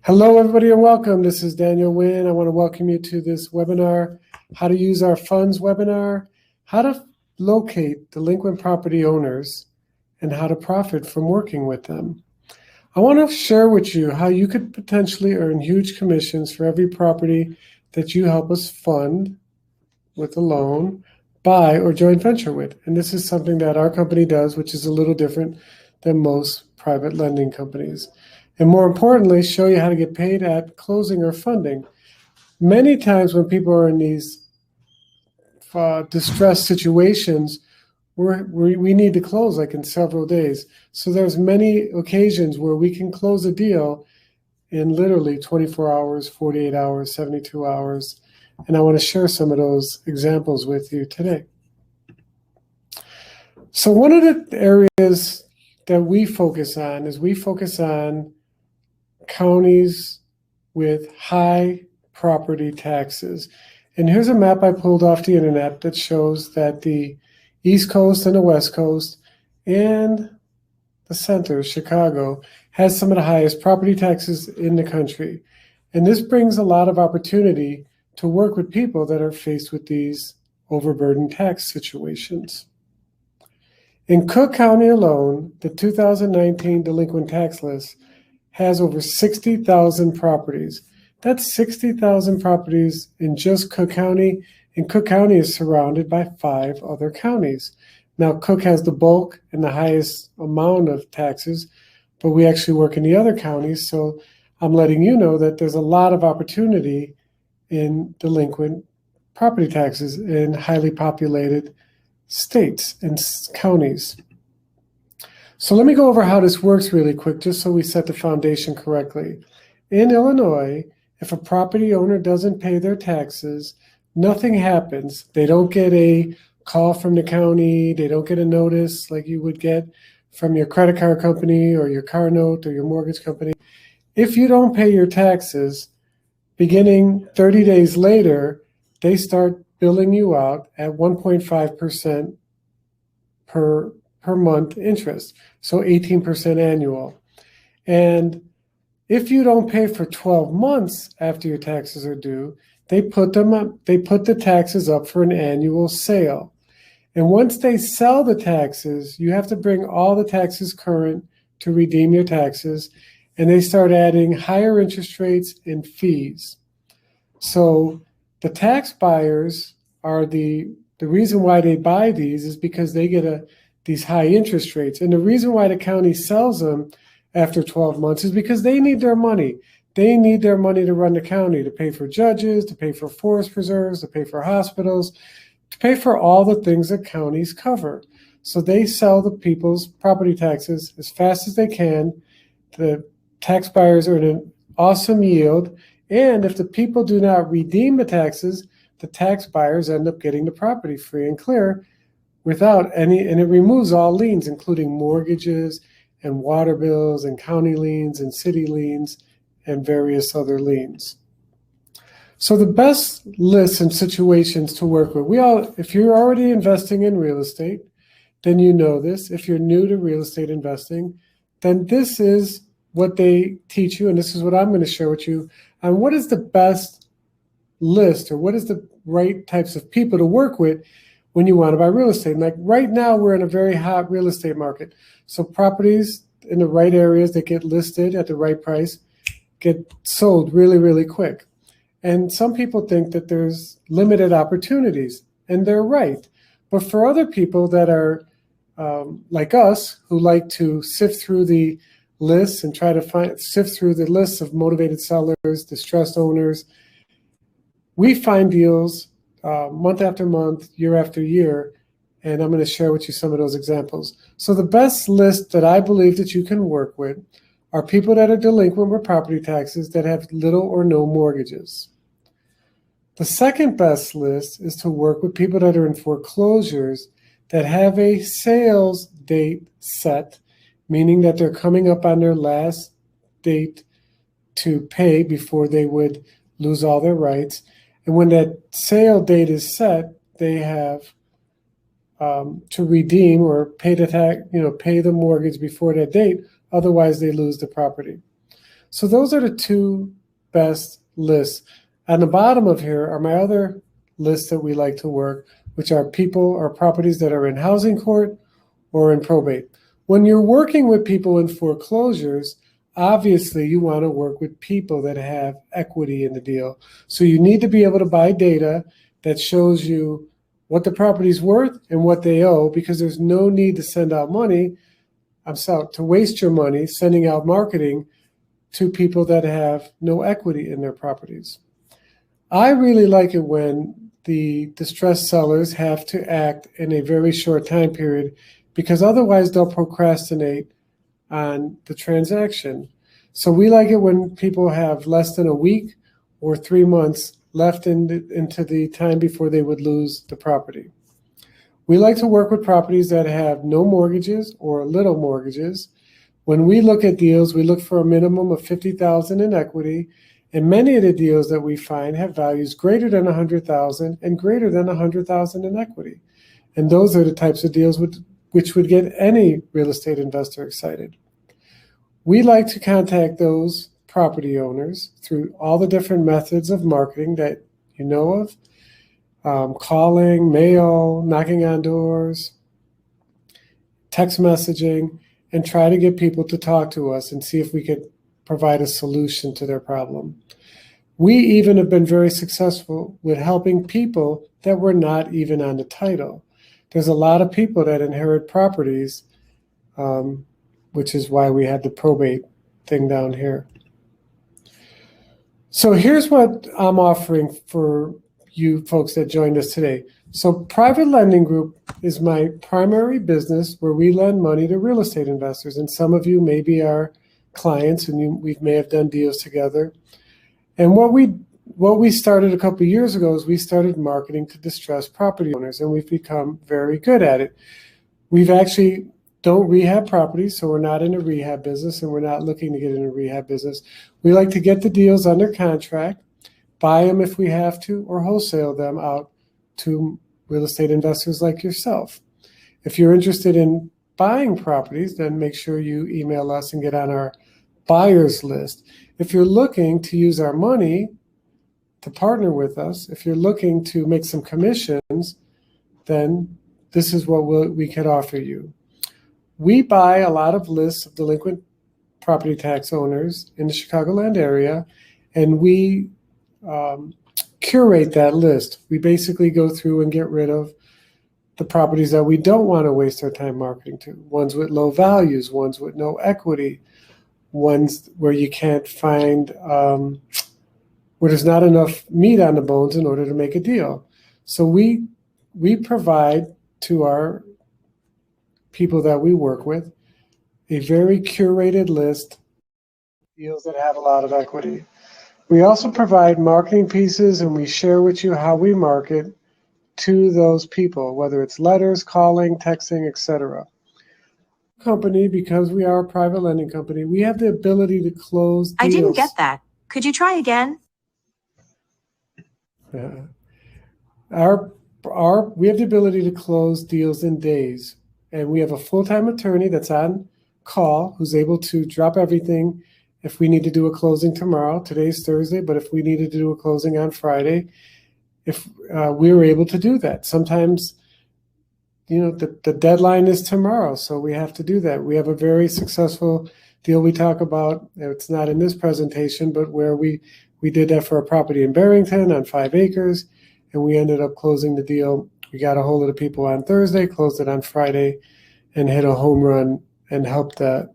Hello, everybody, and welcome. This is Daniel Wynn. I want to welcome you to this webinar, How to Use Our Funds webinar, how to locate delinquent property owners, and how to profit from working with them. I want to share with you how you could potentially earn huge commissions for every property that you help us fund with a loan, buy, or joint venture with. And this is something that our company does, which is a little different than most private lending companies. And more importantly, show you how to get paid at closing or funding. Many times when people are in these distressed situations, we need to close like in several days. So there's many occasions where we can close a deal in literally 24 hours, 48 hours, 72 hours. And I want to share some of those examples with you today. So one of the areas that we focus on is we focus on counties with high property taxes. And here's a map I pulled off the internet that shows that the East Coast and the West Coast and the center, Chicago, has some of the highest property taxes in the country. And this brings a lot of opportunity to work with people that are faced with these overburdened tax situations. In Cook County alone, the 2019 delinquent tax list has over 60,000 properties. That's 60,000 properties in just Cook County, and Cook County is surrounded by 5 other counties. Now, Cook has the bulk and the highest amount of taxes, but we actually work in the other counties, so I'm letting you know that there's a lot of opportunity in delinquent property taxes in highly populated states and counties. So let me go over how this works really quick, just so we set the foundation correctly. In Illinois, if a property owner doesn't pay their taxes, nothing happens. They don't get a call from the county. They don't get a notice like you would get from your credit card company or your car note or your mortgage company. If you don't pay your taxes, beginning 30 days later, they start billing you out at 1.5% per month interest, so 18% annual. And if you don't pay for 12 months after your taxes are due, they put the taxes up for an annual sale. And once they sell the taxes, you have to bring all the taxes current to redeem your taxes, and they start adding higher interest rates and fees. So the tax buyers are the reason why they buy these is because they get these high interest rates. And the reason why the county sells them after 12 months is because they need their money. They need their money to run the county, to pay for judges, to pay for forest preserves, to pay for hospitals, to pay for all the things that counties cover. So they sell the people's property taxes as fast as they can. The tax buyers earn an awesome yield. And if the people do not redeem the taxes, the tax buyers end up getting the property free and clear without any, and it removes all liens, including mortgages and water bills and county liens and city liens and various other liens. So the best lists and situations to work with, if you're already investing in real estate, then you know this. If you're new to real estate investing, then this is what they teach you, and this is what I'm going to share with you on what is the best list or what is the right types of people to work with when you want to buy real estate. And like right now, we're in a very hot real estate market. So properties in the right areas that get listed at the right price get sold really, really quick. And some people think that there's limited opportunities, and they're right. But for other people that are like us, who like to sift through the lists and try to sift through the lists of motivated sellers, distressed owners, we find deals month after month, year after year, and I'm going to share with you some of those examples. So the best list that I believe that you can work with are people that are delinquent with property taxes that have little or no mortgages. The second best list is to work with people that are in foreclosures that have a sales date set, meaning that they're coming up on their last date to pay before they would lose all their rights. And when that sale date is set, they have to redeem or pay the mortgage before that date. Otherwise, they lose the property. So those are the two best lists. On the bottom of here are my other lists that we like to work, which are people or properties that are in housing court or in probate. When you're working with people in foreclosures, obviously you want to work with people that have equity in the deal. So you need to be able to buy data that shows you what the property's worth and what they owe, because there's no need to send out money, to waste your money sending out marketing to people that have no equity in their properties. I really like it when the distressed sellers have to act in a very short time period, because otherwise they'll procrastinate on the transaction. So we like it when people have less than a week or 3 months left into the time before they would lose the property. We like to work with properties that have no mortgages or little mortgages. When we look at deals, we look for a minimum of $50,000 in equity, and many of the deals that we find have values greater than $100,000 and greater than $100,000 in equity. And those are the types of deals which would get any real estate investor excited. We like to contact those property owners through all the different methods of marketing that you know of, calling, mail, knocking on doors, text messaging, and try to get people to talk to us and see if we could provide a solution to their problem. We even have been very successful with helping people that were not even on the title. There's a lot of people that inherit properties, which is why we had the probate thing down here. So here's what I'm offering for you folks that joined us today. So Private Lending Group is my primary business where we lend money to real estate investors. And some of you may be our clients, and we may have done deals together. And what we started a couple of years ago is we started marketing to distressed property owners, and we've become very good at it. We've actually don't rehab properties, so we're not in a rehab business, and we're not looking to get in a rehab business. We like to get the deals under contract, buy them if we have to, or wholesale them out to real estate investors like yourself. If you're interested in buying properties, then make sure you email us and get on our buyers list. If you're looking to use our money to partner with us, if you're looking to make some commissions, then this is what we could offer you. We buy a lot of lists of delinquent property tax owners in the Chicagoland area, and we curate that list. We basically go through and get rid of the properties that we don't want to waste our time marketing to, ones with low values, ones with no equity, ones where you can't find, where there's not enough meat on the bones in order to make a deal. So we provide to our people that we work with a very curated list of deals that have a lot of equity. We also provide marketing pieces, and we share with you how we market to those people, whether it's letters, calling, texting, etc. Company, because we are a private lending company, we have the ability to close deals. I didn't get that. Could you try again? Yeah. We have the ability to close deals in days, and we have a full-time attorney that's on call who's able to drop everything if we need to do a closing tomorrow. Today's Thursday, but if we needed to do a closing on Friday, if we were able to do that. Sometimes, the deadline is tomorrow, so we have to do that. We have a very successful deal we talk about. It's not in this presentation, but where we did that for a property in Barrington on 5 acres, and we ended up closing the deal. We got a hold of the people on Thursday, closed it on Friday, and hit a home run and helped the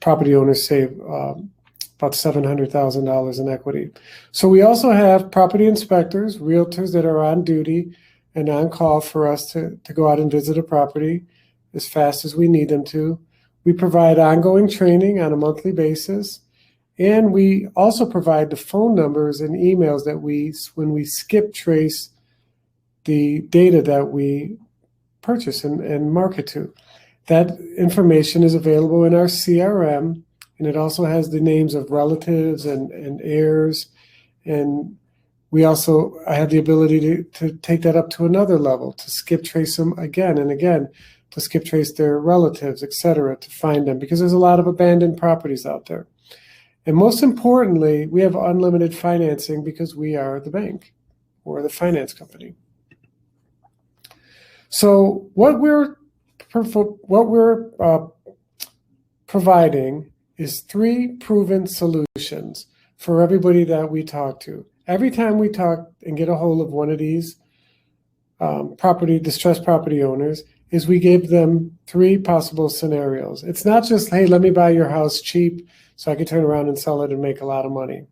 property owners save about $700,000 in equity. So we also have property inspectors, realtors that are on duty and on call for us to go out and visit a property as fast as we need them to. We provide ongoing training on a monthly basis. And we also provide the phone numbers and emails that when we skip trace the data that we purchase and market to. That information is available in our CRM, and it also has the names of relatives and heirs. And I have the ability to take that up to another level, to skip trace them again and again, to skip trace their relatives, et cetera, to find them, because there's a lot of abandoned properties out there. And most importantly, we have unlimited financing because we are the bank or the finance company. So what we're providing is 3 proven solutions for everybody that we talk to. Every time we talk and get a hold of one of these distressed property owners, is we give them 3 possible scenarios. It's not just, hey, let me buy your house cheap so I can turn around and sell it and make a lot of money.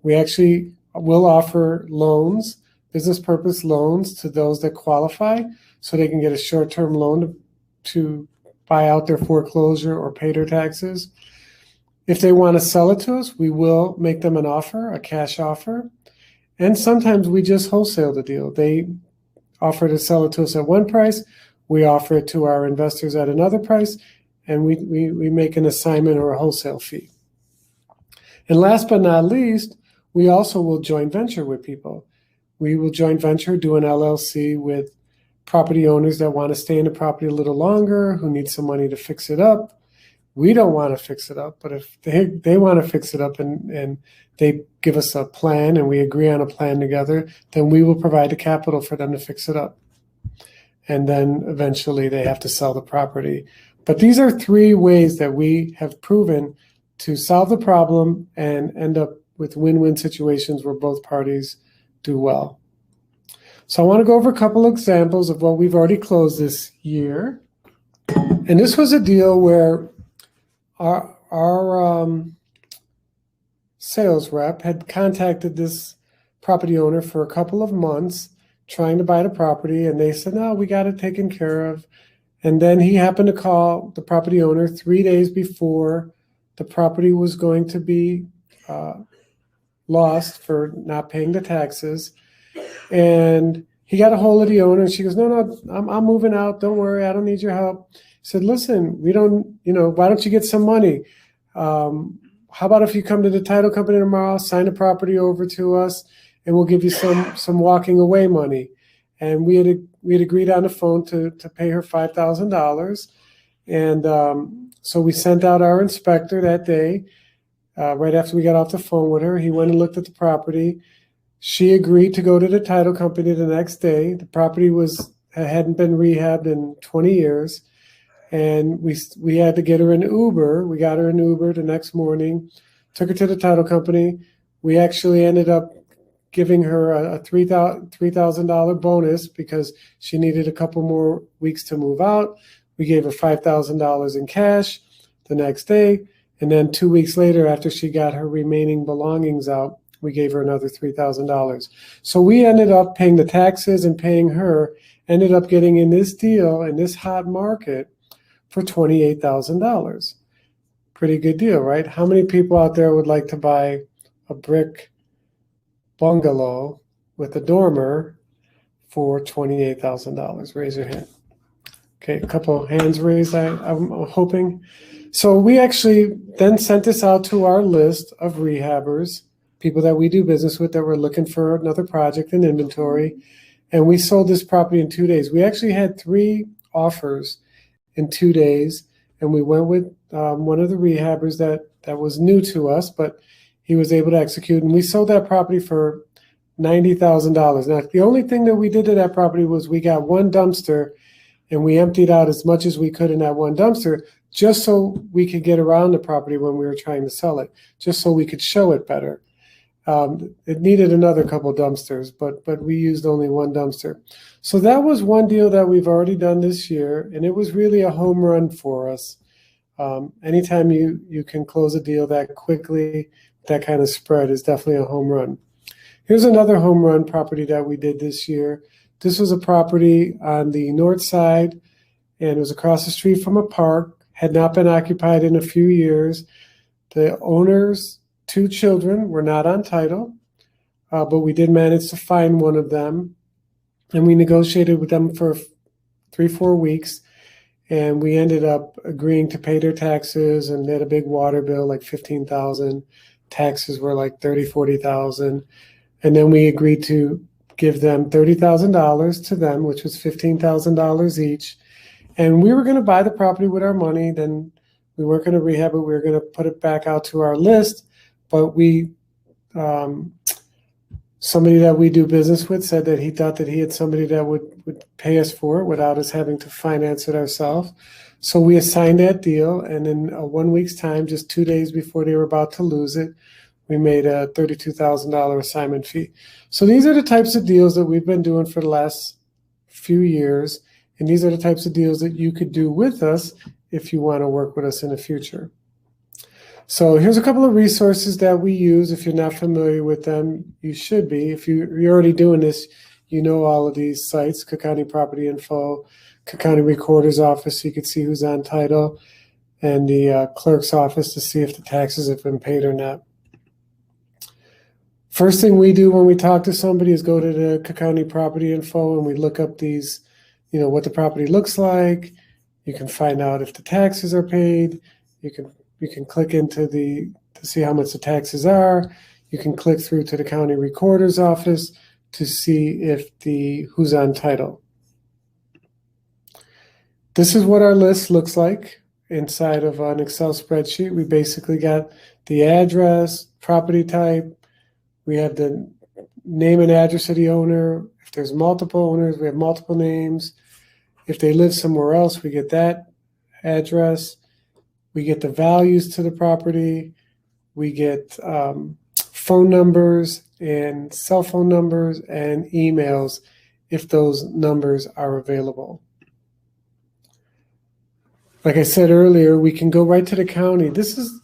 We actually will offer loans, business purpose loans, to those that qualify so they can get a short-term loan to buy out their foreclosure or pay their taxes. If they want to sell it to us, we will make them an offer, a cash offer. And sometimes we just wholesale the deal. They offer to sell it to us at one price, we offer it to our investors at another price, and we make an assignment or a wholesale fee. And last but not least, we also will joint venture with people. We will joint venture, do an LLC with property owners that want to stay in the property a little longer, who need some money to fix it up. We don't want to fix it up, but if they want to fix it up and they give us a plan and we agree on a plan together, then we will provide the capital for them to fix it up. And then eventually they have to sell the property. But these are 3 ways that we have proven to solve the problem and end up with win-win situations where both parties do well. So I want to go over a couple examples of what we've already closed this year. And this was a deal where our sales rep had contacted this property owner for a couple of months trying to buy the property, and they said, no, we got it taken care of. And then he happened to call the property owner 3 days before the property was going to be lost for not paying the taxes. And he got a hold of the owner, and she goes, no, I'm moving out. Don't worry, I don't need your help. He said, listen, why don't you get some money? How about if you come to the title company tomorrow, sign the property over to us, and we'll give you some walking away money. And we had agreed on the phone to pay her $5,000. And so we sent out our inspector that day, right after we got off the phone with her. He went and looked at the property. She agreed to go to the title company the next day. The property hadn't been rehabbed in 20 years. And we had to get her an Uber. We got her an Uber the next morning, took her to the title company. We actually ended up giving her a $3,000 bonus because she needed a couple more weeks to move out. We gave her $5,000 in cash the next day. And then 2 weeks later, after she got her remaining belongings out, we gave her another $3,000. So we ended up paying the taxes and paying her, ended up getting in this deal in this hot market for $28,000. Pretty good deal, right? How many people out there would like to buy a brick bungalow with a dormer for $28,000? Raise your hand. Okay, a couple of hands raised, I'm hoping. So we actually then sent this out to our list of rehabbers, people that we do business with that were looking for another project in inventory. And we sold this property in 2 days. We actually had 3 offers in 2 days. And we went with one of the rehabbers that was new to us, but he was able to execute. And we sold that property for $90,000. Now, the only thing that we did to that property was we got one dumpster and we emptied out as much as we could in that one dumpster just so we could get around the property when we were trying to sell it, just so we could show it better. It needed another couple dumpsters, but we used only one dumpster. So that was one deal that we've already done this year, and it was really a home run for us. Anytime you can close a deal that quickly, that kind of spread is definitely a home run. Here's another home run property that we did this year. This was a property on the north side, and it was across the street from a park, had not been occupied in a few years. The owner's 2 children were not on title, but we did manage to find one of them, and we negotiated with them for 3-4 weeks, and we ended up agreeing to pay their taxes, and they had a big water bill, like $15,000. Taxes were like $30,000-$40,000, and then we agreed to give them $30,000 to them, which was $15,000 each, and we were going to buy the property with our money. Then we weren't going to rehab it. We were going to put it back out to our list. but somebody that we do business with said that he thought that he had somebody that would pay us for it without us having to finance it ourselves. So we assigned that deal, and in 1 week's time, just 2 days before they were about to lose it, we made a $32,000 assignment fee. So these are the types of deals that we've been doing for the last few years, and these are the types of deals that you could do with us if you want to work with us in the future. So here's a couple of resources that we use. If you're not familiar with them, you should be. If you're already doing this, you know all of these sites: Cook County Property Info, Cook County Recorder's Office, so you can see who's on title, and the clerk's office to see if the taxes have been paid or not. First thing we do when we talk to somebody is go to the Cook County Property Info, and we look up these, what the property looks like. You can find out if the taxes are paid. You can click into to see how much the taxes are. You can click through to the county recorder's office to see if who's on title. This is what our list looks like inside of an Excel spreadsheet. We basically got the address, property type. We have the name and address of the owner. If there's multiple owners, we have multiple names. If they live somewhere else, we get that address. We get the values to the property. We get phone numbers and cell phone numbers and emails if those numbers are available. Like I said earlier, we can go right to the county. This is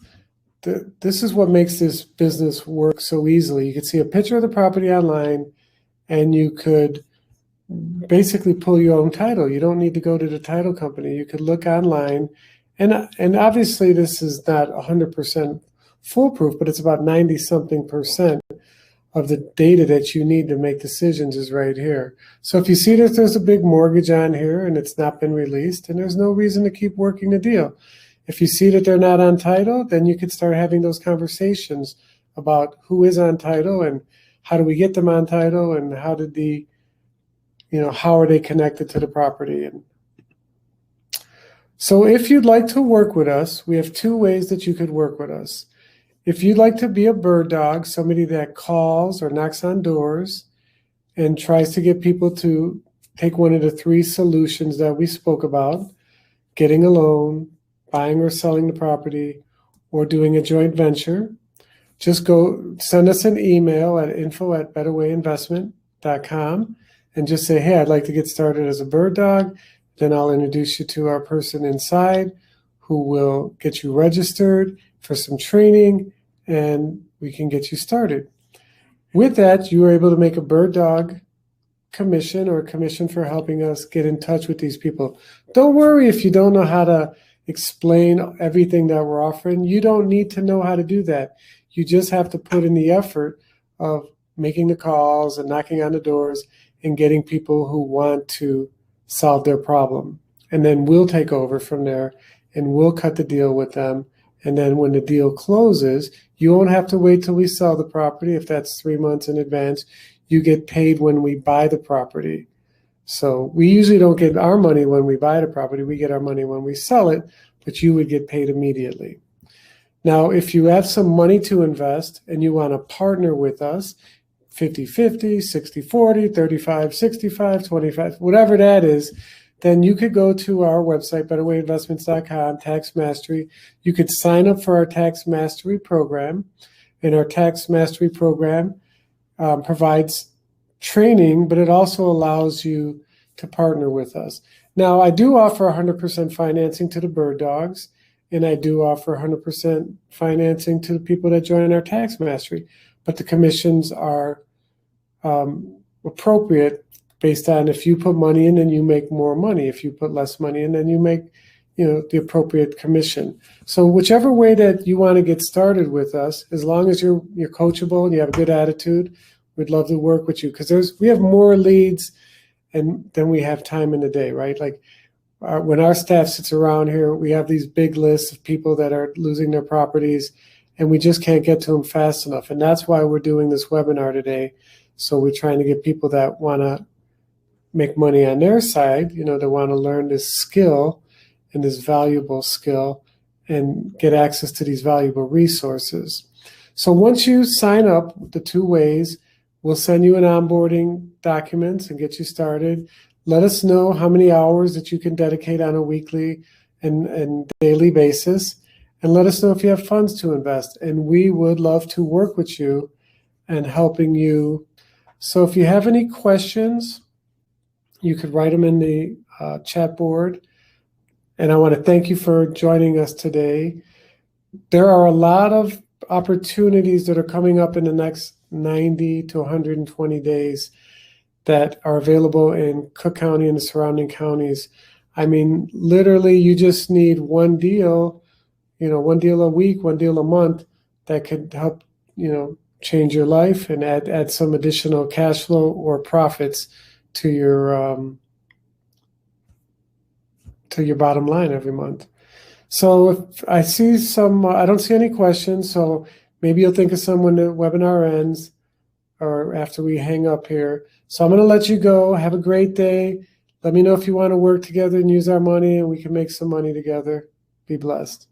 what makes this business work so easily. You can see a picture of the property online, and you could basically pull your own title. You don't need to go to the title company. You could look online. And obviously this is not 100% foolproof, but it's about 90-something% of the data that you need to make decisions is right here. So if you see that there's a big mortgage on here and it's not been released, and there's no reason to keep working the deal. If you see that they're not on title, then you could start having those conversations about who is on title and how do we get them on title, and how did how are they connected to the property. And so if you'd like to work with us, we have 2 ways that you could work with us. If you'd like to be a bird dog, somebody that calls or knocks on doors and tries to get people to take one of the 3 solutions that we spoke about: getting a loan, buying or selling the property, or doing a joint venture, just go send us an email at info@betterwayinvestment.com and just say, hey, I'd like to get started as a bird dog. Then I'll introduce you to our person inside who will get you registered for some training, and we can get you started. With that, you are able to make a bird dog commission, or a commission for helping us get in touch with these people. Don't worry if you don't know how to explain everything that we're offering. You don't need to know how to do that. You just have to put in the effort of making the calls and knocking on the doors and getting people who want to solve their problem. And then we'll take over from there, and we'll cut the deal with them. And then when the deal closes, you won't have to wait till we sell the property. If that's 3 months in advance, you get paid when we buy the property. So we usually don't get our money when we buy the property. We get our money when we sell it, but you would get paid immediately. Now, if you have some money to invest and you want to partner with us, 50-50, 60-40, 35-65, 25, whatever that is, then you could go to our website, betterwayinvestments.com, Tax Mastery. You could sign up for our Tax Mastery program. And our Tax Mastery program provides training, but it also allows you to partner with us. Now, I do offer 100% financing to the bird dogs, and I do offer 100% financing to the people that join our Tax Mastery, but the commissions are appropriate based on if you put money in, then you make more money. If you put less money in, then you make the appropriate commission. So whichever way that you want to get started with us, as long as you're coachable and you have a good attitude, we'd love to work with you, because we have more leads than we have time in the day, right? Like when our staff sits around here, we have these big lists of people that are losing their properties, and we just can't get to them fast enough. And that's why we're doing this webinar today. So we're trying to get people that want to make money on their side, that want to learn this skill and this valuable skill and get access to these valuable resources. So once you sign up the 2 ways, we'll send you an onboarding documents and get you started. Let us know how many hours that you can dedicate on a weekly and daily basis. And let us know if you have funds to invest. And we would love to work with you and helping you. So if you have any questions, you could write them in the chat board. And I want to thank you for joining us today. There are a lot of opportunities that are coming up in the next 90 to 120 days that are available in Cook County and the surrounding counties. I mean, literally, you just need one deal, one deal a week, one deal a month that could help, change your life and add some additional cash flow or profits to your bottom line every month. So if I see I don't see any questions, so maybe you'll think of some when the webinar ends or after we hang up here. So I'm going to let you go. Have a great day. Let me know if you want to work together and use our money and we can make some money together. Be blessed.